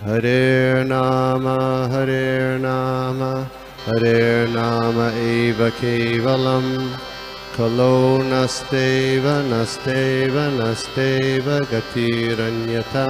Hare Nama, Hare Nama eva kevalam, Kalo nasteva, nasteva, nasteva gatiranyata.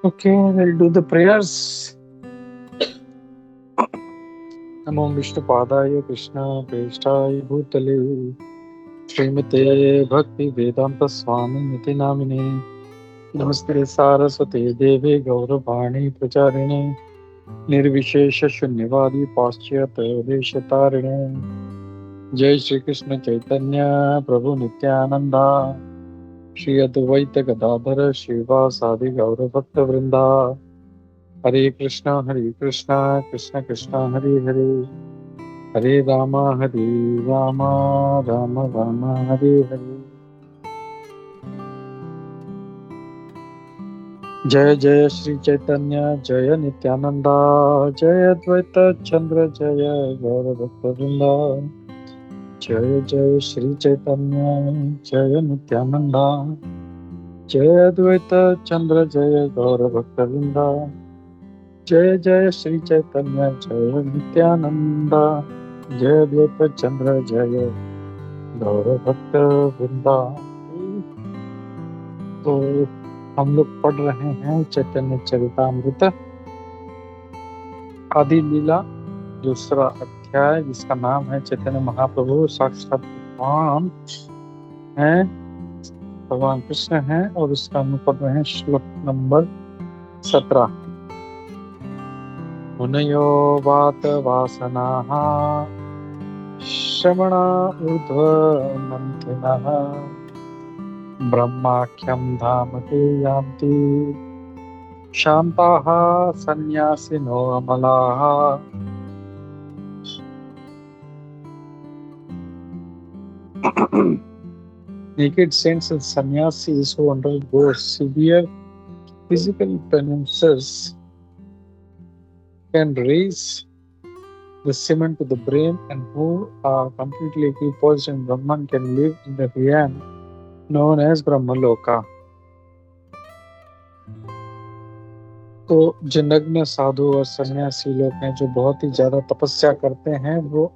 Okay, we'll do the prayers. Namo Vishnu Padaya Krishna Preshthaya Bhutale Srimate Bhakti Vedanta Swami Niti Namine Namaste Saraswate Devi Gauravani Pracharine Nirvishesha Shunyavadi Paschyata Deshatarine Jai Shri Krishna Chaitanya Prabhu Nityananda Shri Advaita Gadadhara Srivasadi Gauravakta Vrinda Hare Krishna, Krishna Krishna, Hare Hare, Hare Rama, Rama Rama, Hare Hare. Jaya Jaya Shri Chaitanya, Jaya Nityananda, Jaya Advaita Chandra, Jaya Gaura Bhakta Vrinda. Jaya Jaya Shri Chaitanya, Jaya Nityananda, Jaya Advaita Chandra, Jaya Gaura Bhakta Vrinda. Jaya Jaya Shri Chaitanya, Jaya Nityananda, Jaya Advaita Chandra, Jaya गौरव भक्त वृंदा। तो हम लोग पढ़ रहे हैं चैतन्य चरितामृत आदि लीला दूसरा अध्याय, जिसका नाम है चैतन्य महाप्रभु साक्षात भगवान है, भगवान कृष्ण है, और इसका हम पढ़ रहे हैं श्लोक नंबर 17। मुनयो वात वासनाः श्रवणा ऊर्ध्व मंथिनः ब्रह्माख्यं धाम ते यान्ति शान्ताः सन्यासिनो अमलाः। Naked saints and sannyasis who undergo severe physical penances can raise the cement to the brain, and who are completely equipoised in Brahman can live in the realm known as Brahmaloka. तो जो नग्न साधु और सन्यासी लोग हैं जो बहुत ही ज्यादा तपस्या करते हैं, वो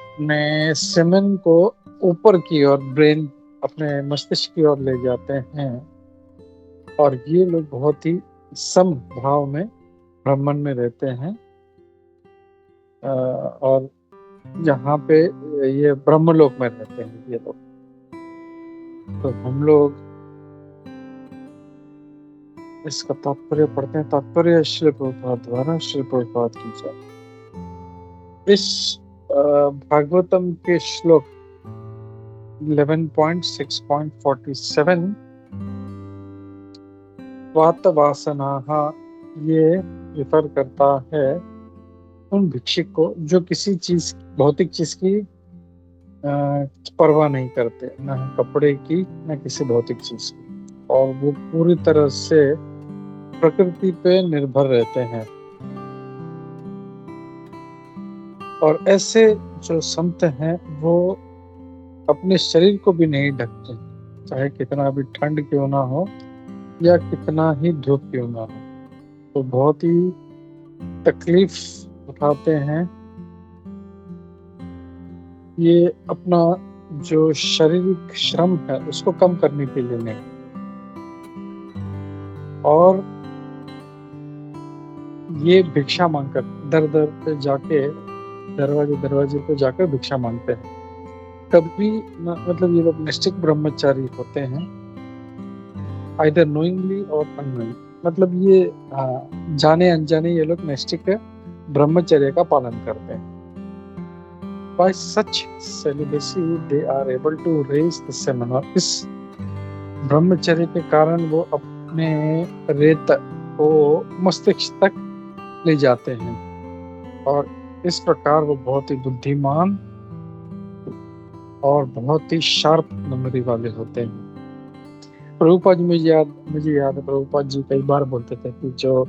अपने सेमन को ऊपर की ओर, ब्रेन अपने मस्तिष्क की ओर ले जाते हैं, और ये लोग बहुत ही सम भाव में ब्रह्मन में रहते हैं। और यहाँ पे ये ब्रह्मलोक में रहते हैं ये लोग। तो हम लोग इसका तात्पर्य पढ़ते हैं। तात्पर्य श्री प्रभुपाद द्वारा, श्री प्रभुपाद की जय। इस भागवतम के श्लोक 11.6.47 वात वासनाः, ये रिफर करता है उन भिक्षुक को जो किसी चीज, भौतिक चीज की परवाह नहीं करते, न कपड़े की न किसी भौतिक चीज की, और वो पूरी तरह से प्रकृति पे निर्भर रहते हैं। और ऐसे जो संत हैं वो अपने शरीर को भी नहीं ढकते, चाहे कितना भी ठंड क्यों ना हो या कितना ही धूप क्यों ना हो, तो बहुत ही तकलीफ उठाते हैं। ये अपना जो शारीरिक श्रम है उसको कम करने के लिए नहीं, और ये भिक्षा मांगकर दर दर पे जाके, दरवाजे पे जाकर भिक्षा मांगते हैं। कभी मतलब ये लोग निष्ठिक ब्रह्मचारी होते हैं, आइदर नोइंगली और अननोइंग, मतलब ये जाने अनजाने ये लोग निष्ठिक ब्रह्मचर्य का पालन करते हैं। By such celibacy they are able to raise the semen, और इस ब्रह्मचर्य के कारण वो अपने रेत को मस्तिष्क तक ले जाते हैं, और इस प्रकार वो बहुत ही बुद्धिमान और बहुत ही शार्प मेमोरी वाले होते हैं। प्रभुपाद जी मुझे याद है, प्रभुपाद जी कई बार बोलते थे कि जो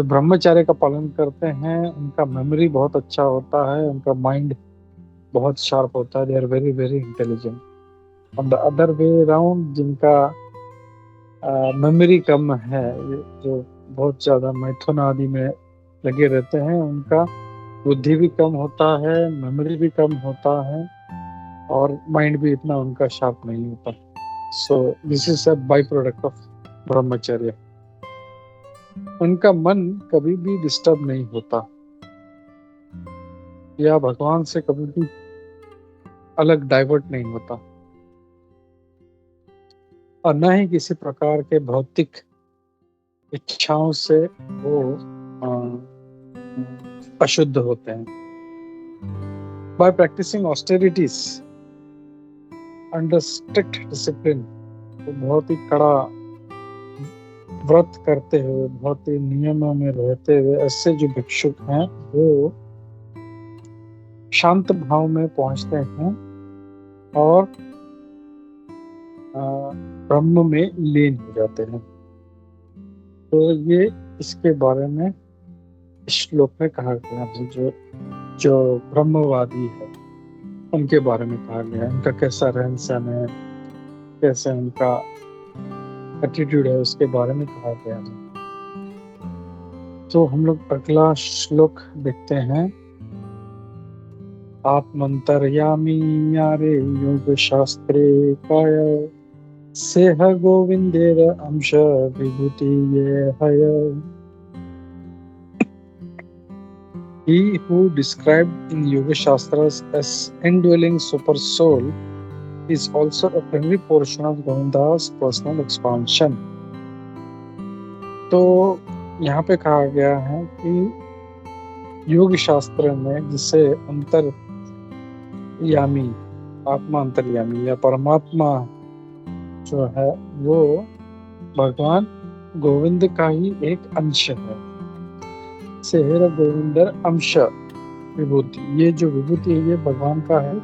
ब्रह्मचर्य का पालन करते हैं उनका मेमोरी बहुत अच्छा होता है, उनका माइंड बहुत शार्प होता है, they are very very intelligent. On the other way around, जिनका मेमोरी कम है, जो बहुत ज्यादा मैथुन आदि में लगे रहते हैं, उनका बुद्धि भी कम होता है, मेमोरी भी कम होता है, और माइंड भी इतना उनका शार्प नहीं होता। So this is a by product of ब्रह्मचर्य। उनका मन कभी भी डिस्टर्ब नहीं होता, या भगवान से कभी भी अलग डाइवर्ट नहीं होता, और न ही किसी प्रकार के भौतिक इच्छाओं से वो अशुद्ध होते हैं। By practising austerities under strict discipline, तो बहुत ही कड़ा व्रत करते हुए, बहुत ही नियमों में रहते हुए ऐसे जो भिक्षुक हैं वो शांत भाव में पहुंचते हैं और ब्रह्म में लीन हो जाते हैं। तो ये इसके बारे में श्लोक में कहा गया है। जो ब्रह्मवादी है उनके बारे में कहा गया है, उनका कैसा रहन सहन है, कैसे उनका एटीट्यूड है, उसके बारे में कहा गया है। तो हम लोग अगला श्लोक देखते हैं। आत्मंतर्यामी यारे योग शास्त्रे काय सेह गोविंदेर अंश विभूति ये हय। He who described in Yoga Shastras as indwelling super soul is also a primary portion of Govinda's personal expansion. तो यहाँ पे कहा गया है कि योग शास्त्र में जिसे अंतर्यामी, आत्मा अंतर्यामी या परमात्मा जो है वो भगवान गोविंद का ही एक अंश है। सेहर गोविंदर अंश विभूति, ये जो विभूति है ये भगवान का है,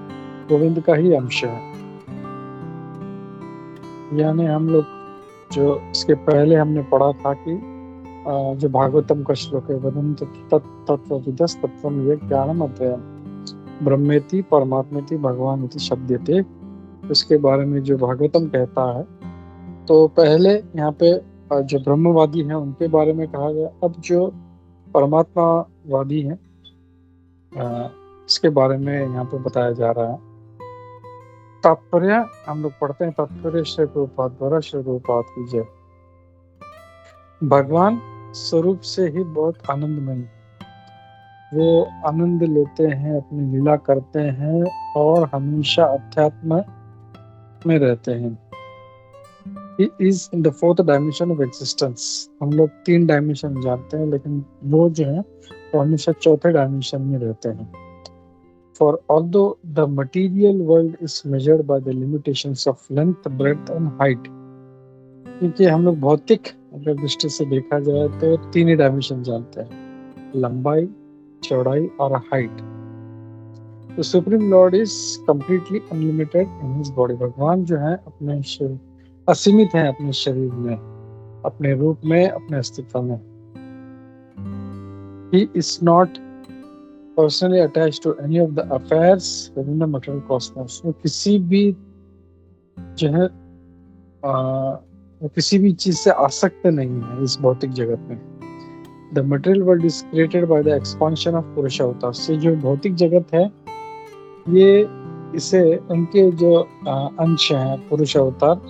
गोविंद का ही अंश है। यानी हम लोग जो इसके पहले हमने पढ़ा था कि जो भागवतम का श्लोक है, वदन्त तत्त्वविदस् तत्त्वं ये ज्ञानम् अद्वयम् ब्रह्मेति परमात्मेति भगवानिति शब्दते, उसके बारे में जो भागवतम कहता है। तो पहले यहाँ पे जो ब्रह्मवादी हैं उनके बारे में कहा गया, अब जो परमात्मावादी हैं इसके बारे में यहाँ पे बताया जा रहा है। तात्पर्य हम लोग पढ़ते हैं। तात्पर्य श्री प्रभुपाद द्वारा, श्री प्रभुपाद की जय। भगवान स्वरूप से ही बहुत आनंदमय, वो आनंद लेते हैं, अपनी लीला करते हैं और हमेशा अध्यात्म में रहते हैं। He is in the fourth dimension of existence. हम लोग 3 डायमेंशन जानते हैं, लेकिन वो जो है वो हमेशा चौथे डायमेंशन में रहते हैं। For although the material world is measured by the limitations of length, breadth and height, क्योंकि हम लोग भौतिक अगर दृष्टि से देखा जाए तो 3 ही डायमेंशन जानते हैं, लंबाई, चौड़ाई और हाइट। तो supreme Lord is completely unlimited in his body. भगवान जो है अपने शरीर असीमित है, अपने शरीर में, अपने रूप में, अपने अस्तित्व में। He is not personally attached to any of the affairs within the material cosmos. वो किसी भी जो है वो किसी भी चीज से आसक्त नहीं है इस भौतिक जगत में। The material world is created by the expansion of पुरुष अवतार। से जो भौतिक जगत है ये इसे उनके जो अंश हैं पुरुष अवतार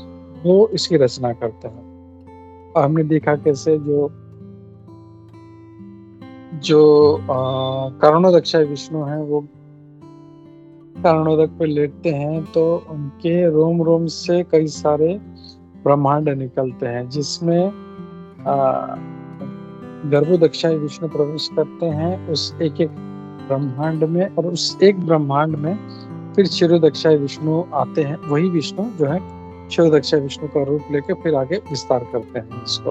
वो इसकी रचना करते हैं। और हमने देखा कैसे जो कारणोदक्षाय विष्णु हैं वो कारणोदक पे लेटते हैं तो उनके रोम रोम से कई सारे ब्रह्मांड निकलते हैं, जिसमें गर्भोदक्षाय विष्णु प्रवेश करते हैं उस एक एक ब्रह्मांड में, और उस एक ब्रह्मांड में फिर क्षीरोदक्षाय विष्णु आते हैं। वही विष्णु जो है क्षीरोदक्षाय विष्णु का रूप लेके फिर आगे विस्तार करते हैं इसको।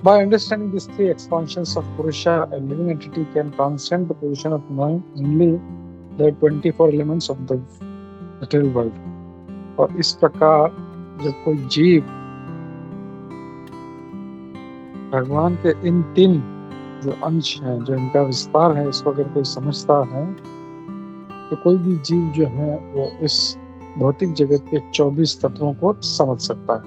By understanding these 3 expansions of Purusha, a living entity can transcend the position of knowing only the 24 elements of the material world. और इस प्रकार जब कोई जीव भगवान के इन 3 जो अंश हैं, जो इनका विस्तार है, इसको अगर कोई समझता है तो कोई भी जीव जो है वो इस भौतिक जगत के 24 तत्वों को समझ सकता है।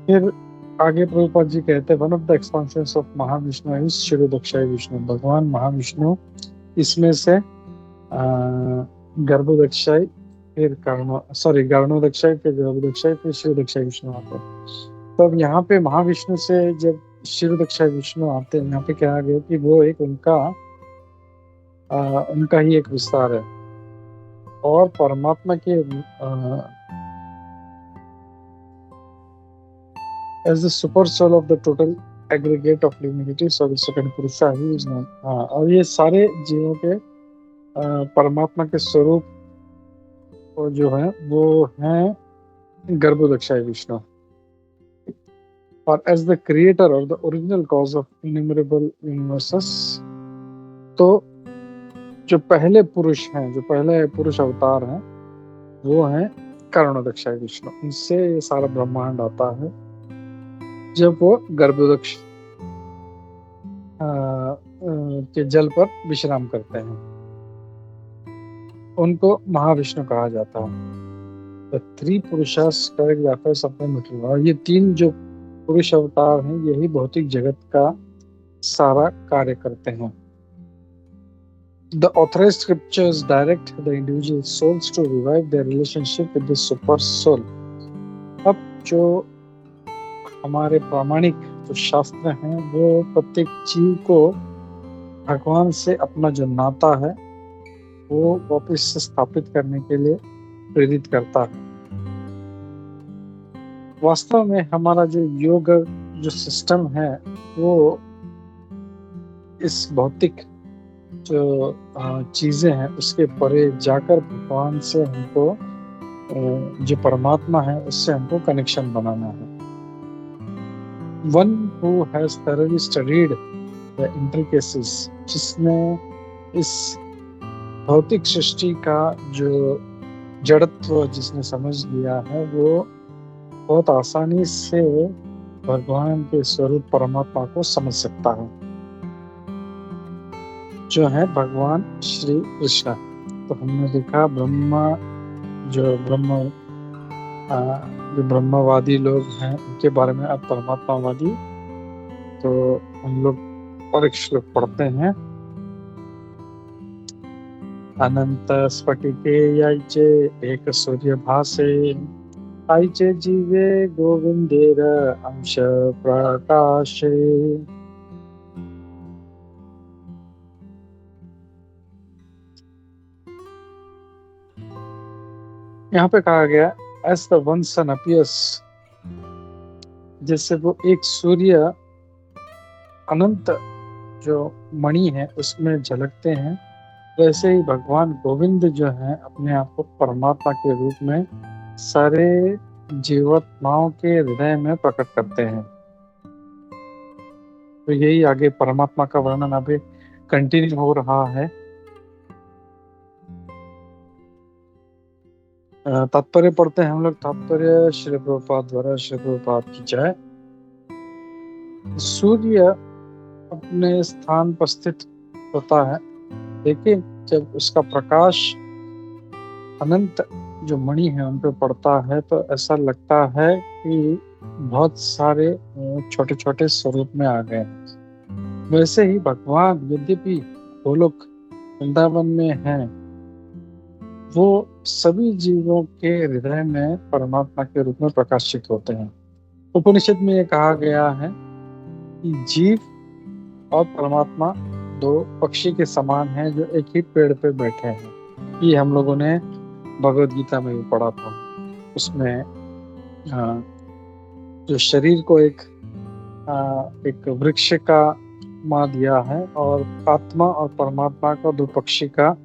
फिर आगे प्रभुपाद जी कहते हैं, one of the expansions of Mahavishnu is Kshirodakashayi Vishnu. भगवान महाविष्णु इसमें से गर्भोदक्षाय, फिर गार्णोदक्षाय, फिर गर्भोदक्षाय, फिर शिरोदक्षाय विष्णु आते हैं। तो अब यहाँ पे महाविष्णु से जब शिरोदक्षाय विष्णु आते हैं, यहाँ पे कहा गया कि वो एक उनका ही एक विस्तार है। और परमात्मा के as the super soul of the total aggregate of divinity, so the second Purusha he is known। और ये सारे जीवों के परमात्मा के स्वरूप जो है वो हैं गर्भोदक्षाय विष्णु। और as the creator or the original cause of innumerable universes, तो जो पहले पुरुष हैं, जो पहले पुरुष अवतार हैं, वो हैं कर्णोदक्षाय विष्णु। इनसे ये सारा ब्रह्मांड आता है जब वो गर्भोदक्ष के जल पर विश्राम करते हैं, उनको महाविष्णु कहा जाता है। The 3 purushas characters of the material. और ये 3 जो पुरुष अवतार हैं, यही भौतिक जगत का सारा कार्य करते हैं। The authorized scriptures direct the individual souls to revive their relationship with the super soul। अब जो हमारे प्रामाणिक जो शास्त्र हैं, वो प्रत्येक जीव को भगवान से अपना जो नाता है वो वापस से स्थापित करने के लिए प्रेरित करता है। वास्तव में हमारा जो योग जो सिस्टम है, वो इस भौतिक जो चीजें हैं उसके परे जाकर भगवान से हमको, जो परमात्मा है, उससे हमको कनेक्शन बनाना है। One who has thoroughly studied the intricacies, जिसने इस भौतिक सृष्टि का जो जड़त्व जिसने समझ लिया है, वो बहुत आसानी से भगवान के स्वरूप परमात्मा को समझ सकता है, जो है भगवान श्री कृष्ण। तो हमने देखा जो ब्रह्मवादी लोग हैं, उनके बारे में। अब परमात्मावादी, तो हम लोग और एक श्लोक पढ़ते हैं। अनंत स्फटिके याइचे एक सूर्य भासे, आइचे जीवे गोविंदेर अंश प्रकाशे। यहाँ पे कहा गया as the one sun appears, जैसे वो एक सूर्य अनंत जो मणि है उसमें झलकते हैं, वैसे ही भगवान गोविंद जो है अपने आप को परमात्मा के रूप में सारे जीवात्माओं के हृदय में प्रकट करते हैं। तो यही आगे परमात्मा का वर्णन अभी कंटिन्यू हो रहा है। तात्पर्य पढ़ते हैं हम लोग। तात्पर्य श्री प्रभुपाद द्वारा। श्री प्रभुपाद की जय। सूर्य अपने स्थान पर स्थित होता है, लेकिन जब उसका प्रकाश अनंत जो मणि है उन पर पड़ता है तो ऐसा लगता है कि बहुत सारे छोटे छोटे स्वरूप में आ गए। वैसे ही भगवान यद्यपि गोलोक वृंदावन में हैं, वो सभी जीवों के हृदय में परमात्मा के रूप में प्रकाशित होते हैं। उपनिषद में ये कहा गया है कि जीव और परमात्मा 2 पक्षी के समान हैं जो एक ही पेड़ पे बैठे हैं। ये हम लोगों ने भगवद गीता में भी पढ़ा था। उसमें जो शरीर को एक वृक्ष का उपमा दिया है, और आत्मा और परमात्मा को 2 पक्षी का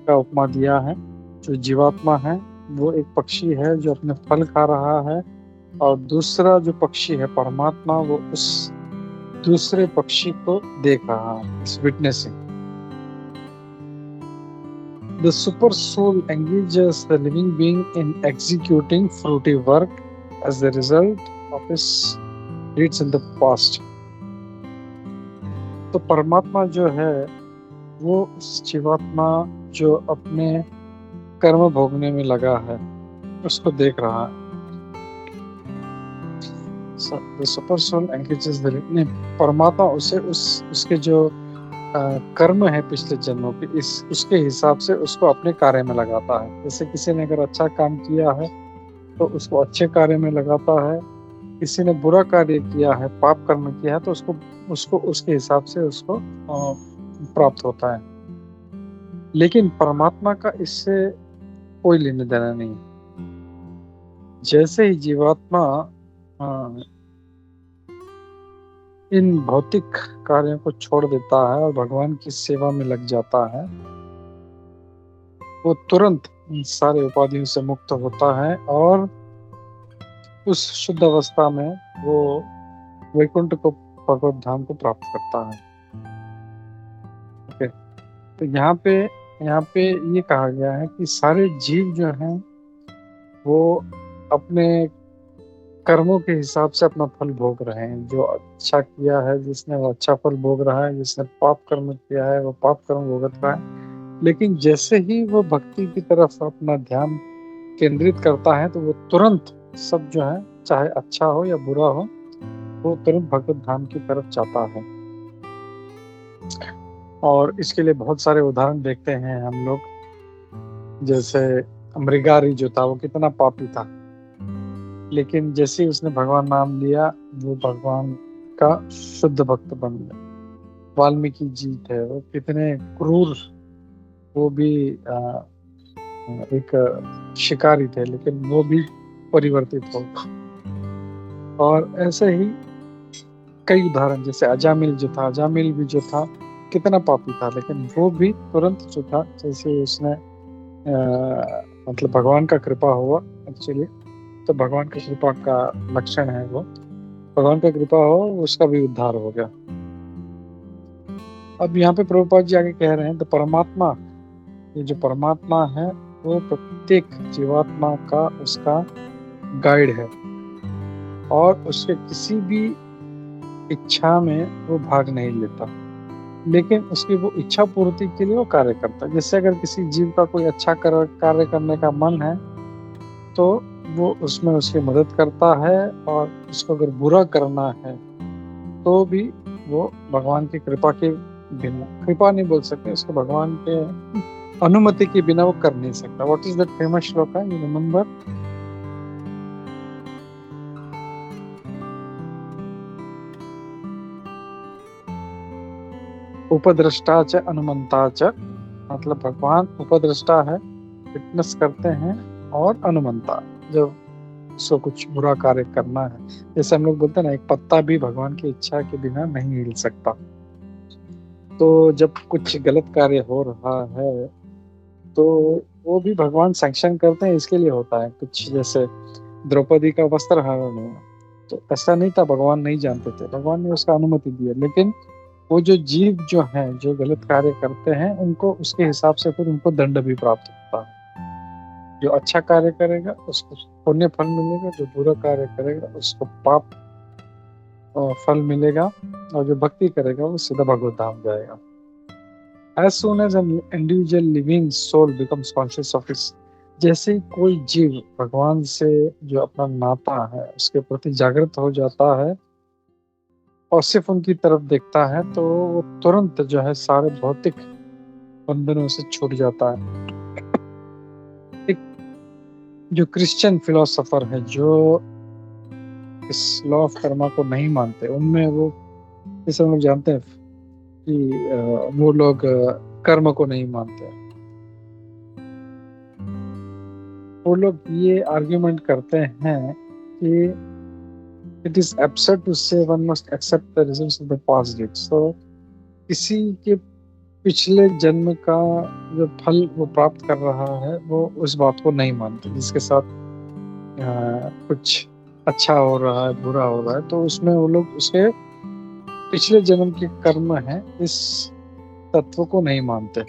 उपमा दिया है। जो जीवात्मा है वो एक पक्षी है जो अपने फल खा रहा है, और दूसरा जो पक्षी है परमात्मा, वो उस दूसरे पक्षी को देख रहा है, इस witnessing. The super soul engages the living being in executing fruity work as the result of his deeds in the past. तो परमात्मा जो है वो उस जीवात्मा जो अपने कर्म भोगने में लगा है उसको देख रहा है। The super soul engages the living, परमात्मा उसे उसके जो कर्म है पिछले जन्मों के, उसके हिसाब से उसको अपने कार्य में लगाता है। जैसे किसी ने अगर अच्छा काम किया है तो उसको अच्छे कार्य में लगाता है, किसी ने बुरा कार्य किया है, पाप कर्म किया है, तो उसको उसके हिसाब से उसको प्राप्त होता है। लेकिन परमात्मा का इससे कोई लेना देना नहीं। जैसे ही जीवात्मा इन भौतिक कार्यों को छोड़ देता है और भगवान की सेवा में लग जाता है, वो तुरंत इन सारे उपाधियों से मुक्त होता है और उस शुद्ध अवस्था में वो वैकुंठ को, भगवत धाम को प्राप्त करता है। ओके, तो यहाँ पे ये कहा गया है कि सारे जीव जो हैं वो अपने कर्मों के हिसाब से अपना फल भोग रहे हैं। जो अच्छा किया है जिसने, वो अच्छा फल भोग रहा है, जिसने पाप कर्म किया है वो पाप कर्म भोगत रहा है। लेकिन जैसे ही वो भक्ति की तरफ अपना ध्यान केंद्रित करता है तो वो तुरंत सब जो है, चाहे अच्छा हो या बुरा हो, वो तुरंत भगवत धाम की तरफ जाता है। और इसके लिए बहुत सारे उदाहरण देखते हैं हम लोग। जैसे मृगारी जो था वो कितना पापी था, लेकिन जैसे ही उसने भगवान नाम लिया वो भगवान का शुद्ध भक्त बन गया। वाल्मीकि जी थे, वो कितने क्रूर, वो भी एक शिकारी थे, लेकिन वो भी परिवर्तित हो। और ऐसे ही कई उदाहरण, जैसे अजामिल जो था, अजामिल भी जो था कितना पापी था, लेकिन वो भी तुरंत जो था, जैसे उसने मतलब भगवान का कृपा हुआ। एक्चुअली तो भगवान की कृपा का लक्षण है वो, भगवान का कृपा हो उसका भी उद्धार हो गया। अब यहाँ पे प्रभुपाद जी आगे कह रहे हैं, तो परमात्मा, ये जो परमात्मा है वो प्रत्येक जीवात्मा का उसका गाइड है और उसके किसी भी इच्छा में वो भाग नहीं लेता, लेकिन उसकी वो इच्छा पूर्ति के लिए वो कार्य करता है। जैसे अगर किसी जीव का कोई अच्छा कार्य करने का मन है तो वो उसमें उसकी मदद करता है, और उसको अगर बुरा करना है तो भी वो भगवान की कृपा के बिना, कृपा नहीं बोल सकते उसको, भगवान के अनुमति के बिना वो कर नहीं सकता। व्हाट इज दैट फेमस श्लोक है, यू रिमेंबर? उपद्रष्टा च अनुमंता च, मतलब भगवान उपद्रष्टा है, विटनेस करते हैं, और अनुमंता, जब उसको कुछ बुरा कार्य करना है। जैसे हम लोग बोलते हैं ना, एक पत्ता भी भगवान की इच्छा के बिना नहीं हिल सकता। तो जब कुछ गलत कार्य हो रहा है तो वो भी भगवान सैंक्शन करते हैं, इसके लिए होता है। कुछ जैसे द्रौपदी का वस्त्र हरण हुआ, तो ऐसा नहीं था, भगवान नहीं जानते थे, भगवान ने उसका अनुमति दी है। लेकिन वो जो जीव जो हैं, जो गलत कार्य करते हैं, उनको उसके हिसाब से फिर उनको दंड भी प्राप्त होता है। जो अच्छा कार्य करेगा उसको पुण्य फल मिलेगा, जो बुरा कार्य करेगा उसको पाप फल मिलेगा, और जो भक्ति करेगा वो सीधा भगवत धाम जाएगा। As soon as an individual living soul becomes conscious of its, जैसे ही कोई जीव भगवान से जो अपना नाता है उसके प्रति जागृत हो जाता है और सिर्फ उनकी तरफ देखता है, तो वो तुरंत जो है सारे भौतिक बंधनों से छूट जाता है। एक जो क्रिश्चियन फिलोसोफर है जो इस लॉ ऑफ कर्मा को नहीं मानते, उनमें वो, जैसे हम लोग जानते हैं कि वो लोग कर्म को नहीं मानते, वो लोग ये आर्ग्यूमेंट करते हैं कि it is absurd to say one must accept the results of the past deeds. तो किसी के पिछले जन्म का जो फल वो प्राप्त कर रहा है वो उस बात को नहीं मानते, जिसके साथ कुछ अच्छा हो रहा है, बुरा हो रहा है, तो उसमें वो लोग उसके पिछले जन्म के कर्म हैं इस तत्व को नहीं मानते।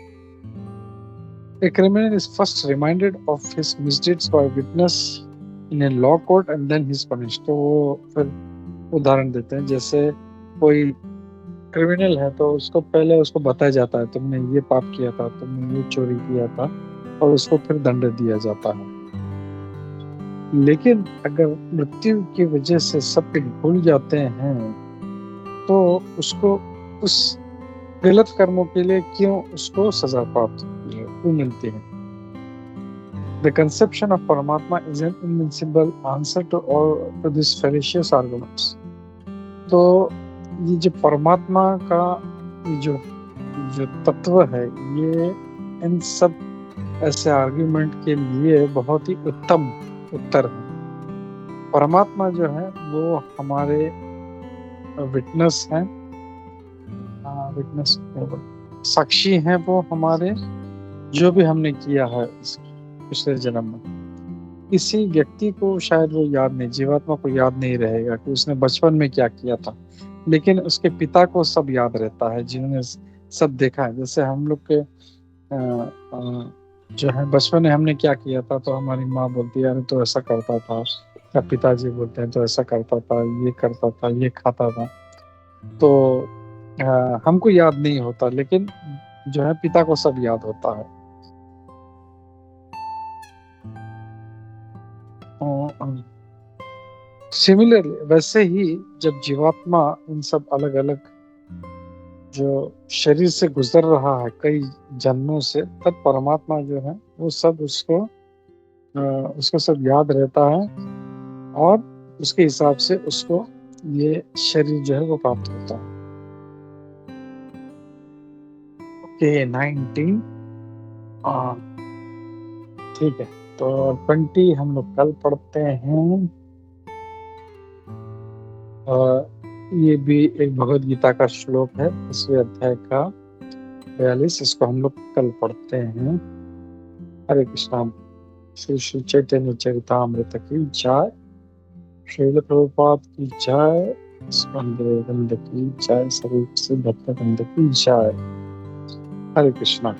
A criminal is first reminded of his misdeeds by witness in a law court and then he is punished। तो वो फिर उदाहरण देते हैं, जैसे कोई क्रिमिनल है तो उसको पहले उसको बताया जाता है तुमने ये पाप किया था, तुमने ये चोरी किया था, और उसको फिर दंड दिया जाता है। लेकिन अगर मृत्यु की वजह से सब कुछ भूल जाते हैं तो उसको उस गलत कर्मों के लिए क्यों उसको सजा प्राप्त क्यों मिलती है? The conception of Paramatma is an invincible answer to all to these fallacious arguments। तो ये जो परमात्मा का ये जो तत्व है, ये इन सब ऐसे आर्ग्यूमेंट के लिए बहुत ही उत्तम उत्तर है। परमात्मा जो है वो हमारे विटनेस हैं, विटनेस साक्षी हैं, वो हमारे जो भी हमने किया है इस पिछले जन्म में। किसी व्यक्ति को शायद वो याद नहीं, जीवात्मा को याद नहीं रहेगा कि उसने बचपन में क्या किया था, लेकिन उसके पिता को सब याद रहता है जिन्होंने सब देखा है। जैसे हम लोग के जो है बचपन में हमने क्या किया था तो हमारी माँ बोलती है अरे तो ऐसा करता था, या पिताजी बोलते हैं तो ऐसा करता था, ये करता था, ये खाता था। तो हमको याद नहीं होता, लेकिन जो है पिता को सब याद होता है। सिमिलरली वैसे ही जब जीवात्मा इन सब अलग अलग जो शरीर से गुजर रहा है कई जन्मों से, तब परमात्मा जो है वो सब उसको सब याद रहता है और उसके हिसाब से उसको ये शरीर जो है वो प्राप्त होता है। ओके 19 ठीक है, तो 20 हम लोग कल पढ़ते हैं। ये भी एक भगवद गीता का श्लोक है, 10वें अध्याय का 42, इसको हम लोग कल पढ़ते हैं। हरे कृष्णा। श्री श्री चैतन्य चरितामृत की जय, श्रील प्रभुपाद की जय, स्कंद की जय, स्वरूप से भक्त की जय। हरे कृष्णा।